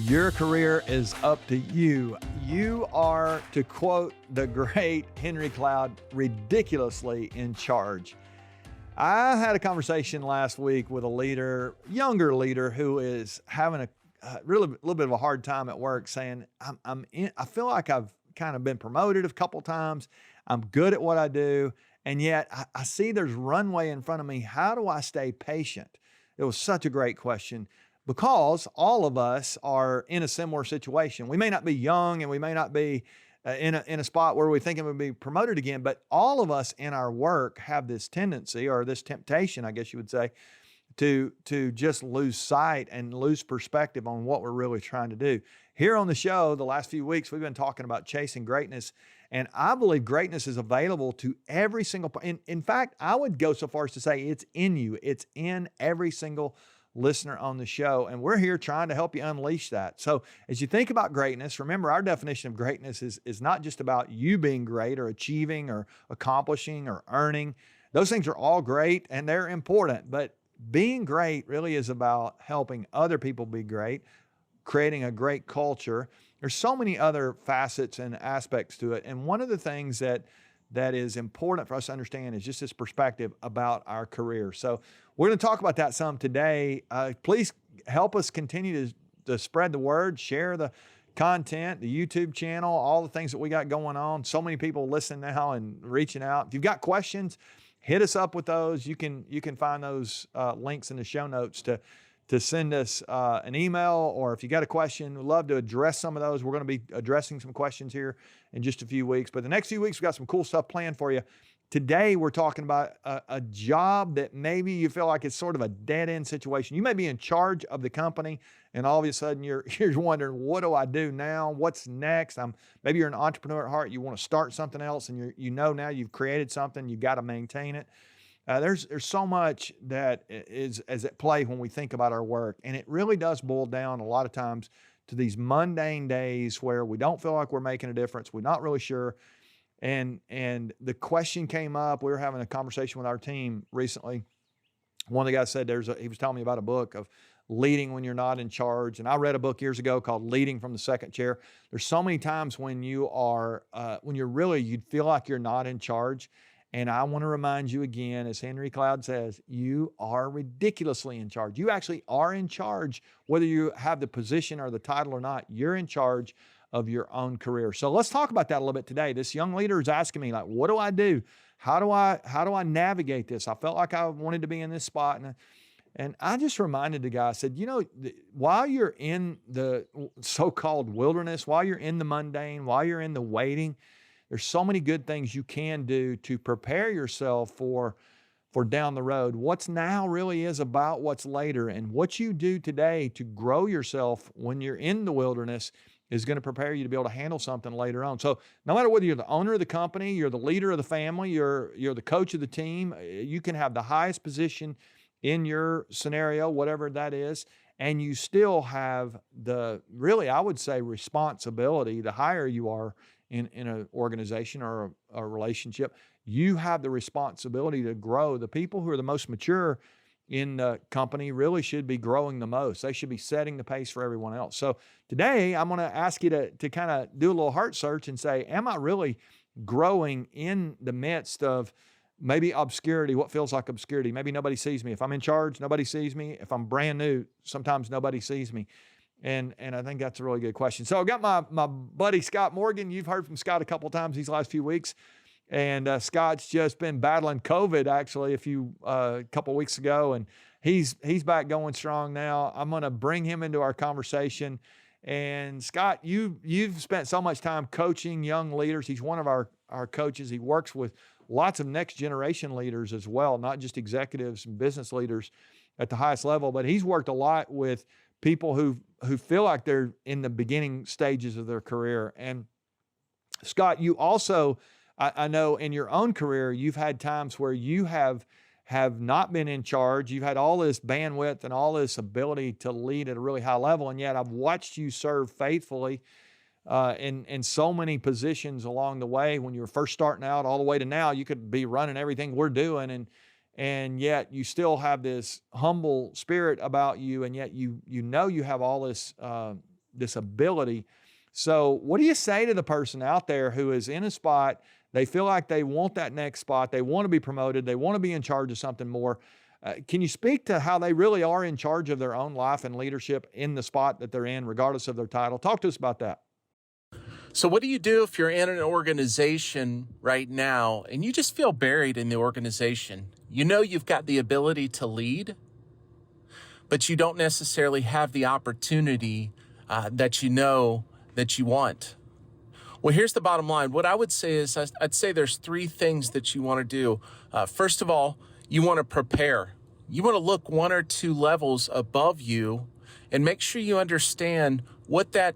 Your career is up to you. You are, to quote the great Henry Cloud, ridiculously in charge. I had a conversation last week with a leader, younger leader, who is having a really little bit of a hard time at work, saying, I feel like I've kind of been promoted a couple times. I'm good at what I do. And yet I see there's runway in front of me. How do I stay patient? It was such a great question, because all of us are in a similar situation. We may not be young, and we may not be in a spot where we think it would be promoted again, but all of us in our work have this tendency, or this temptation, I guess you would say, to just lose sight and lose perspective on what we're really trying to do. Here on the show, the last few weeks, we've been talking about chasing greatness, and I believe greatness is available to every single, in fact, I would go so far as to say it's in you. It's in every single listener on the show, and we're here trying to help you unleash that. So as you think about greatness, remember our definition of greatness is not just about you being great or achieving or accomplishing or earning. Those things are all great and they're important, but being great really is about helping other people be great, creating a great culture. There's so many other facets and aspects to it, and one of the things that is important for us to understand is just this perspective about our career. So we're going to talk about that some today. Please help us continue to spread the word, share the content, the YouTube channel, all the things that we got going on. So many people listening now and reaching out. If you've got questions, hit us up with those. You can find those links in the show notes to send us an email, or if you got a question, we'd love to address some of those. We're going to be addressing some questions here in just a few weeks, but the next few weeks, we've got some cool stuff planned for you. Today, we're talking about a job that maybe you feel like it's sort of a dead-end situation. You may be in charge of the company, and all of a sudden you're wondering, what do I do now? What's next? Maybe you're an entrepreneur at heart. You want to start something else, and you know now you've created something. You got to maintain it. There's so much that is at play when we think about our work, and it really does boil down a lot of times to these mundane days where we don't feel like we're making a difference. We're not really sure. And the question came up. We were having a conversation with our team recently. One of the guys said he was telling me about a book of leading when you're not in charge. And I read a book years ago called Leading from the Second Chair. There's so many times when you'd feel like you're not in charge. And I want to remind you again, as Henry Cloud says, you are ridiculously in charge. You actually are in charge, whether you have the position or the title or not. You're in charge of your own career. So let's talk about that a little bit today. This young leader is asking me, like, what do I do? How do I navigate this? I felt like I wanted to be in this spot. And I just reminded the guy, I said, while you're in the so-called wilderness, while you're in the mundane, while you're in the waiting, there's so many good things you can do to prepare yourself for down the road. What's now really is about what's later, and what you do today to grow yourself when you're in the wilderness is going to prepare you to be able to handle something later on. So no matter whether you're the owner of the company, you're the leader of the family, you're the coach of the team, you can have the highest position in your scenario, whatever that is, and you still have I would say, responsibility. The higher you are in an organization or a relationship, you have the responsibility to grow. The people who are the most mature in the company really should be growing the most. They should be setting the pace for everyone else. So today, I'm going to ask you to kind of do a little heart search and say, am I really growing in the midst of maybe obscurity, what feels like obscurity? Maybe nobody sees me. If I'm in charge, nobody sees me. If I'm brand new, sometimes nobody sees me. And I think that's a really good question. So I got my buddy, Scott Morgan. You've heard from Scott a couple of times these last few weeks. And Scott's just been battling COVID actually a couple of weeks ago, and he's back going strong now. I'm going to bring him into our conversation. And Scott, you've spent so much time coaching young leaders. He's one of our coaches. He works with lots of next generation leaders as well, not just executives and business leaders at the highest level, but he's worked a lot with people who feel like they're in the beginning stages of their career. And Scott, you also, I know in your own career, you've had times where you have not been in charge. You've had all this bandwidth and all this ability to lead at a really high level, and yet I've watched you serve faithfully in so many positions along the way. When you were first starting out all the way to now, you could be running everything we're doing, and yet you still have this humble spirit about you, and yet you know you have all this this ability. So what do you say to the person out there who is in a spot, they feel like they want that next spot, they want to be promoted, they want to be in charge of something more? Can you speak to how they really are in charge of their own life and leadership in the spot that they're in, regardless of their title? Talk to us about that. So what do you do if you're in an organization right now and you just feel buried in the organization? You know you've got the ability to lead, but you don't necessarily have the opportunity that you know that you want. Well, here's the bottom line. What I would say is I'd say there's three things that you want to do. First of all, you want to prepare. You want to look one or two levels above you and make sure you understand what that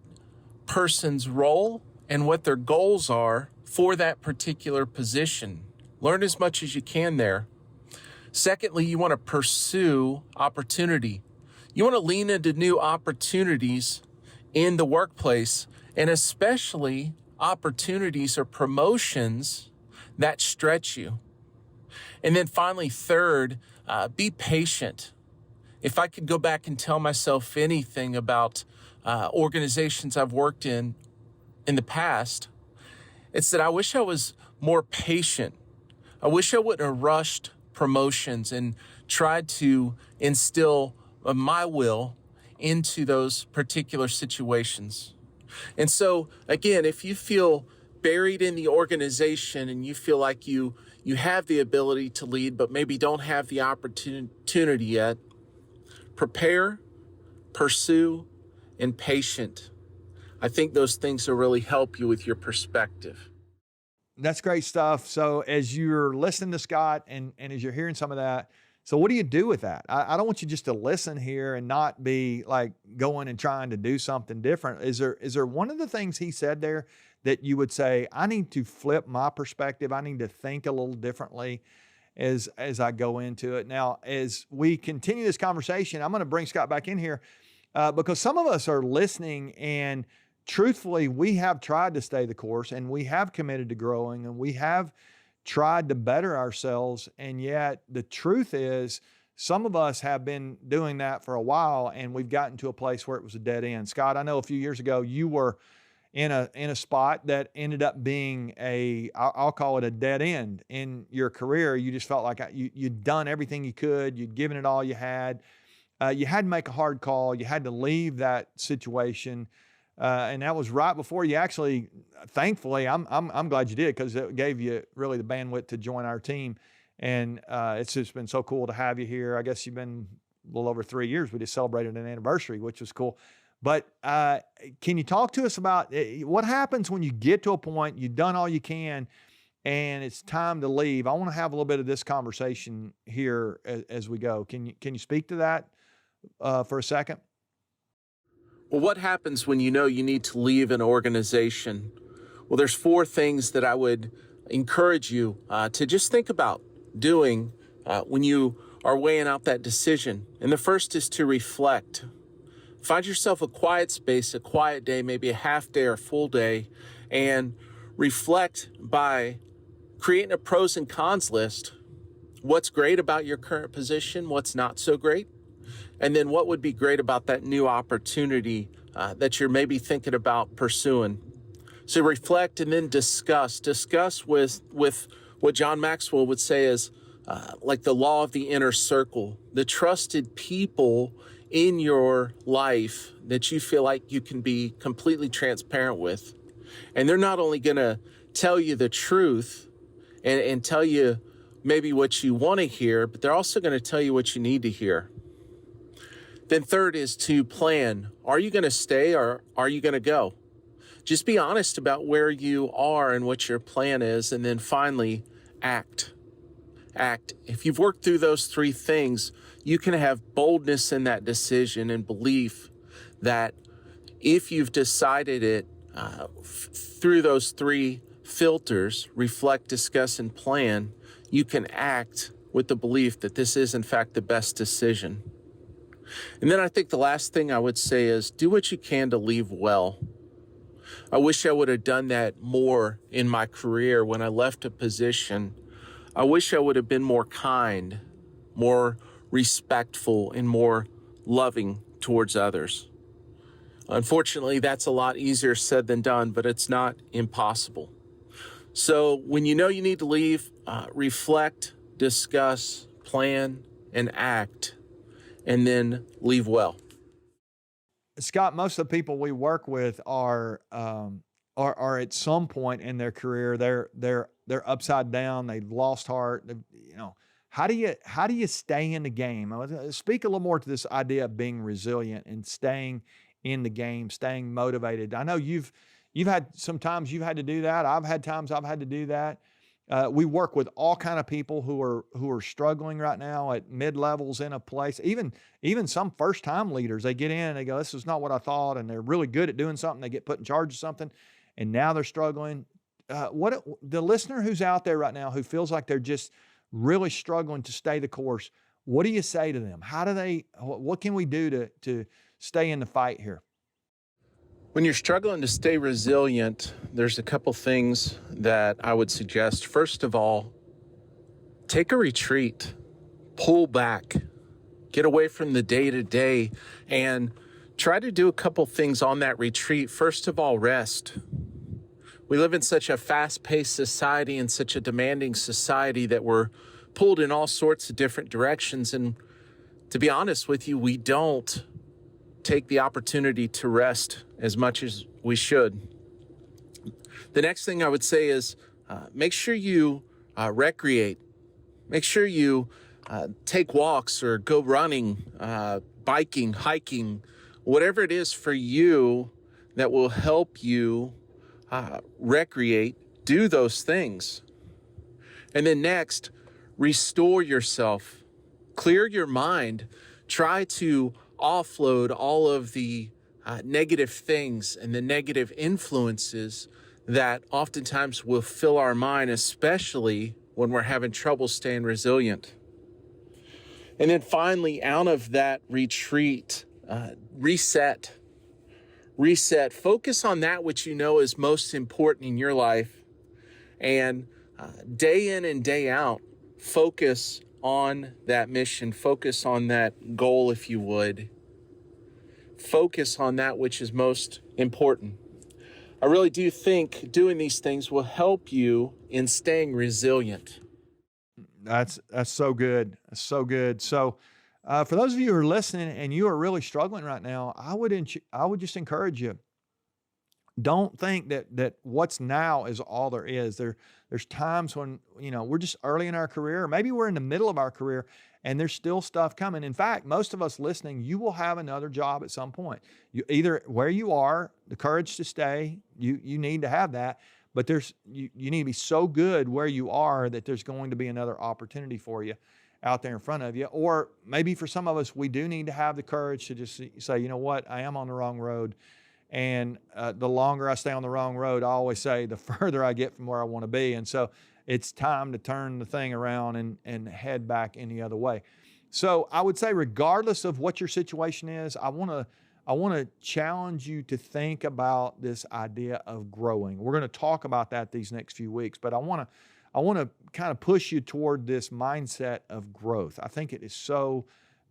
person's role and what their goals are for that particular position. Learn as much as you can there. Secondly, you want to pursue opportunity. You want to lean into new opportunities in the workplace, and especially opportunities or promotions that stretch you. And then finally, third, be patient. If I could go back and tell myself anything about organizations I've worked in the past, it's that I wish I was more patient. I wish I wouldn't have rushed promotions and tried to instill my will into those particular situations. And so, again, if you feel buried in the organization and you feel like you have the ability to lead, but maybe don't have the opportunity yet, prepare, pursue, and patient. I think those things will really help you with your perspective. That's great stuff. So as you're listening to Scott and as you're hearing some of that, so what do you do with that? I don't want you just to listen here and not be like going and trying to do something different. Is there one of the things he said there that you would say, I need to flip my perspective, I need to think a little differently as I go into it? Now, as we continue this conversation, I'm going to bring Scott back in here because some of us are listening, and truthfully, we have tried to stay the course, and we have committed to growing, and we have tried to better ourselves. And yet the truth is, some of us have been doing that for a while, and we've gotten to a place where it was a dead end. Scott, I know a few years ago you were in a spot that ended up being I'll call it a dead end in your career. You just felt like you'd done everything you could. You'd given it all you had. You had to make a hard call. You had to leave that situation. And that was right before you actually, thankfully, I'm glad you did, because it gave you really the bandwidth to join our team. And it's just been so cool to have you here. I guess you've been a little over 3 years. We just celebrated an anniversary, which was cool. But can you talk to us about what happens when you get to a point, you've done all you can, and it's time to leave? I want to have a little bit of this conversation here as we go. Can you speak to that for a second? Well, what happens when you know you need to leave an organization? Well, there's 4 things that I would encourage you to just think about doing when you are weighing out that decision. And the first is to reflect. Find yourself a quiet space, a quiet day, maybe a half day or a full day, and reflect by creating a pros and cons list. What's great about your current position? What's not so great? And then what would be great about that new opportunity that you're maybe thinking about pursuing? So reflect and then discuss. Discuss with what John Maxwell would say is like the law of the inner circle, the trusted people in your life that you feel like you can be completely transparent with. And they're not only going to tell you the truth and tell you maybe what you want to hear, but they're also going to tell you what you need to hear. Then third is to plan. Are you going to stay or are you going to go? Just be honest about where you are and what your plan is. And then finally, act. Act. If you've worked through those 3 things, you can have boldness in that decision and belief that if you've decided it through those 3 filters, reflect, discuss, and plan, you can act with the belief that this is, in fact, the best decision. And then I think the last thing I would say is do what you can to leave well. I wish I would have done that more in my career when I left a position. I wish I would have been more kind, more respectful, and more loving towards others. Unfortunately, that's a lot easier said than done, but it's not impossible. So when you know you need to leave, reflect, discuss, plan, and act, and then leave well. Scott, most of the people we work with are at some point in their career they're upside down. They've lost heart. How do you stay in the game? Speak a little more to this idea of being resilient and staying in the game, staying motivated. I know you've had sometimes you've had to do that. I've had times I've had to do that. We work with all kind of people who are struggling right now at mid levels in a place. Even some first time leaders, they get in and they go, "This is not what I thought," and they're really good at doing something. They get put in charge of something, and now they're struggling. What the listener who's out there right now who feels like they're just really struggling to stay the course, what do you say to them? What can we do to stay in the fight here? When you're struggling to stay resilient, there's a couple things that I would suggest. First of all, take a retreat, pull back, get away from the day to day, and try to do a couple things on that retreat. First of all, rest. We live in such a fast-paced society and such a demanding society that we're pulled in all sorts of different directions. And to be honest with you, we don't take the opportunity to rest as much as we should. The next thing I would say is make sure you recreate. Make sure you take walks or go running, biking, hiking, whatever it is for you that will help you recreate, do those things. And then next, restore yourself, clear your mind, try to offload all of the negative things and the negative influences that oftentimes will fill our mind, especially when we're having trouble staying resilient. And then finally, out of that retreat, reset, focus on that which you know is most important in your life. And day in and day out, focus on that mission, focus on that goal, if you would. Focus on that which is most important. I really do think doing these things will help you in staying resilient. That's so good. That's so good. So, for those of you who are listening and you are really struggling right now, I would just encourage you. Don't think that what's now is all there is. There's times when we're just early in our career, or maybe we're in the middle of our career, and there's still stuff coming. In fact, most of us listening, you will have another job at some point. You either where you are, the courage to stay, you need to have that. But you need to be so good where you are that there's going to be another opportunity for you out there in front of you. Or maybe for some of us, we do need to have the courage to just say, you know what, I am on the wrong road. And the longer I stay on the wrong road, I always say the further I get from where I want to be. And so it's time to turn the thing around and head back any other way. So I would say, regardless of what your situation is, I want to challenge you to think about this idea of growing. We're going to talk about that these next few weeks, but I want to kind of push you toward this mindset of growth. I think it is so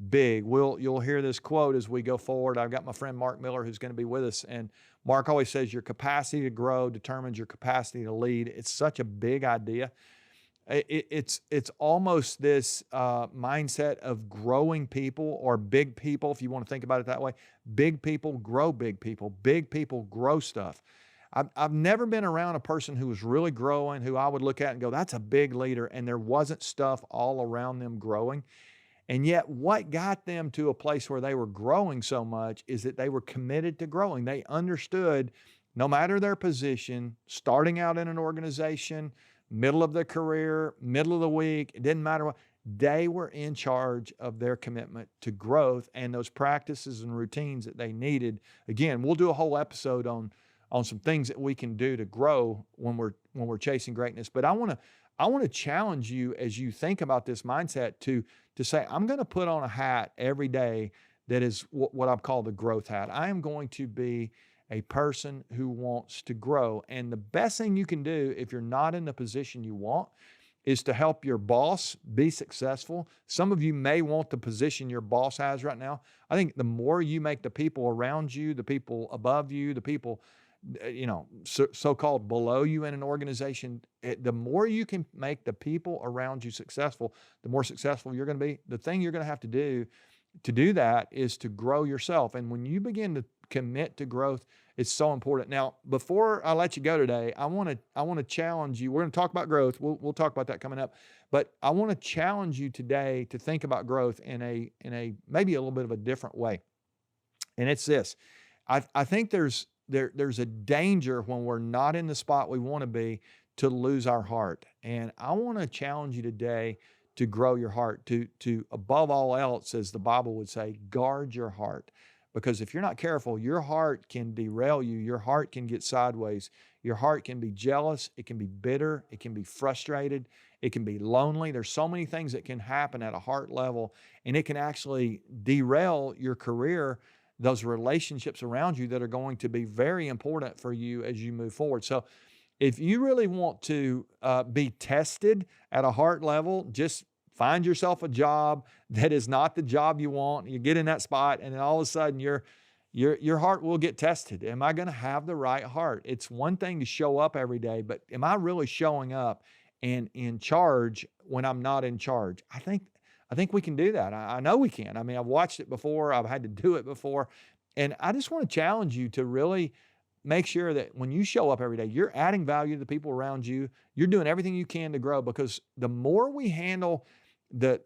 big. You'll hear this quote as we go forward. I've got my friend Mark Miller who's going to be with us, and Mark always says your capacity to grow determines your capacity to lead. It's such a big idea. It's almost this mindset of growing people, or big people, if you want to think about it that way. Big people grow big people. Big people grow stuff. I've never been around a person who was really growing, who I would look at and go, that's a big leader, and there wasn't stuff all around them growing. And yet what got them to a place where they were growing so much is that they were committed to growing. They understood, no matter their position, starting out in an organization, middle of their career, middle of the week, it didn't matter what, they were in charge of their commitment to growth and those practices and routines that they needed. Again, we'll do a whole episode on some things that we can do to grow when we're chasing greatness. But I want to challenge you as you think about this mindset to say, I'm going to put on a hat every day that is what I've called the growth hat. I am going to be a person who wants to grow. And the best thing you can do if you're not in the position you want is to help your boss be successful. Some of you may want the position your boss has right now. I think the more you make the people around you, the people above you, the people, so-called below you in an organization, the more you can make the people around you successful, the more successful you're going to be. The thing you're going to have to do that is to grow yourself. And when you begin to commit to growth, it's so important. Now, before I let you go today, I want to challenge you. We're going to talk about growth. We'll talk about that coming up. But I want to challenge you today to think about growth in a maybe a little bit of a different way. And it's this. I think there's a danger when we're not in the spot we want to be to lose our heart. And I want to challenge you today to grow your heart, to above all else, as the Bible would say, guard your heart. Because if you're not careful, your heart can derail you. Your heart can get sideways. Your heart can be jealous. It can be bitter. It can be frustrated. It can be lonely. There's so many things that can happen at a heart level, and it can actually derail your career, those relationships around you that are going to be very important for you as you move forward. So if you really want to be tested at a heart level, just find yourself a job that is not the job you want. You get in that spot, and then all of a sudden your heart will get tested. Am I going to have the right heart? It's one thing to show up every day, but am I really showing up and in charge when I'm not in charge? I think we can do that. I know we can. I mean, I've watched it before. I've had to do it before. And I just want to challenge you to really make sure that when you show up every day, you're adding value to the people around you. You're doing everything you can to grow, because the more we handle the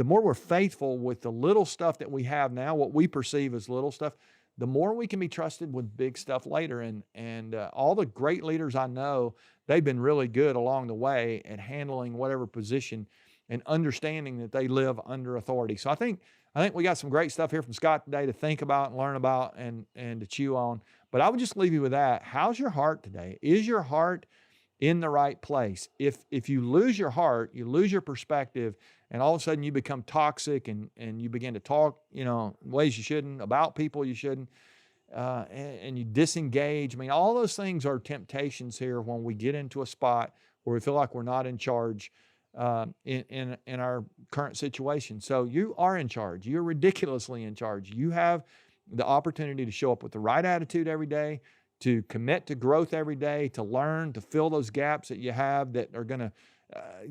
more we're faithful with the little stuff that we have now, what we perceive as little stuff, the more we can be trusted with big stuff later. And all the great leaders I know, they've been really good along the way at handling whatever position and understanding that they live under authority. So I think we got some great stuff here from Scott today to think about and learn about and to chew on. But I would just leave you with that. How's your heart today? Is your heart in the right place? If you lose your heart, you lose your perspective, and all of a sudden you become toxic and you begin to talk, ways you shouldn't, about people you shouldn't, and you disengage. I mean, all those things are temptations here when we get into a spot where we feel like we're not in charge in our current situation. So you are in charge. You're ridiculously in charge. You have the opportunity to show up with the right attitude every day, to commit to growth every day, to learn, to fill those gaps that you have that are going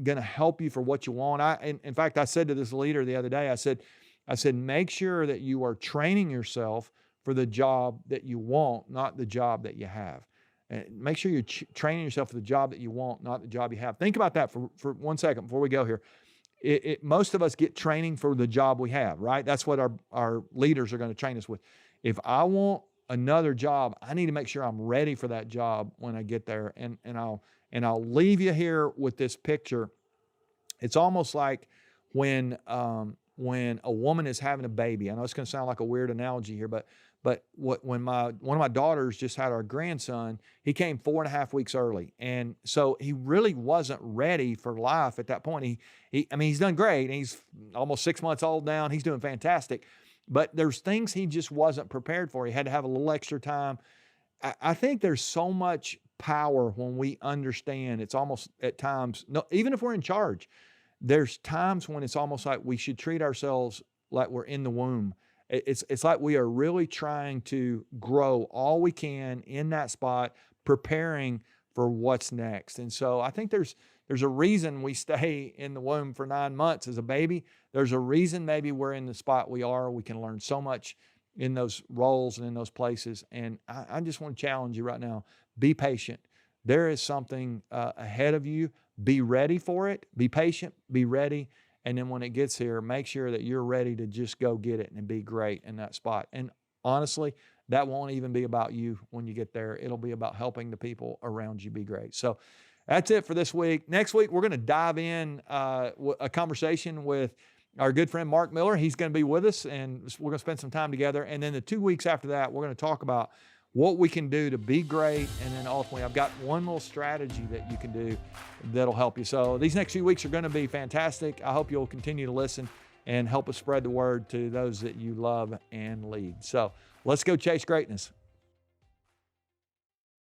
to help you for what you want. In fact, I said to this leader the other day, I said, make sure that you are training yourself for the job that you want, not the job that you have. And make sure you're training yourself for the job that you want, not the job you have. Think about that for 1 second before we go here. Most of us get training for the job we have, right? That's what our leaders are going to train us with. If I want another job, I need to make sure I'm ready for that job when I get there. And I'll leave you here with this picture. It's almost like when a woman is having a baby. I know it's going to sound like a weird analogy here, but when one of my daughters just had our grandson, he came 4.5 weeks early. And so he really wasn't ready for life at that point. He's done great. He's almost 6 months old now, and he's doing fantastic. But there's things he just wasn't prepared for. He had to have a little extra time. I think there's so much power when we understand. It's almost at times, no, even if we're in charge, there's times when it's almost like we should treat ourselves like we're in the womb. It's like we are really trying to grow all we can in that spot, preparing for what's next. And so I think there's a reason we stay in the womb for 9 months as a baby. There's a reason maybe we're in the spot we are. We can learn so much in those roles and in those places. And I just want to challenge you right now. Be patient. There is something ahead of you. Be ready for it. Be patient. Be ready. And then when it gets here, make sure that you're ready to just go get it and be great in that spot. And honestly, that won't even be about you when you get there. It'll be about helping the people around you be great. So that's it for this week. Next week, we're going to dive in a conversation with our good friend Mark Miller. He's going to be with us, and we're going to spend some time together. And then the 2 weeks after that, we're going to talk about what we can do to be great. And then ultimately, I've got one little strategy that you can do that'll help you. So these next few weeks are going to be fantastic. I hope you'll continue to listen and help us spread the word to those that you love and lead. So let's go chase greatness.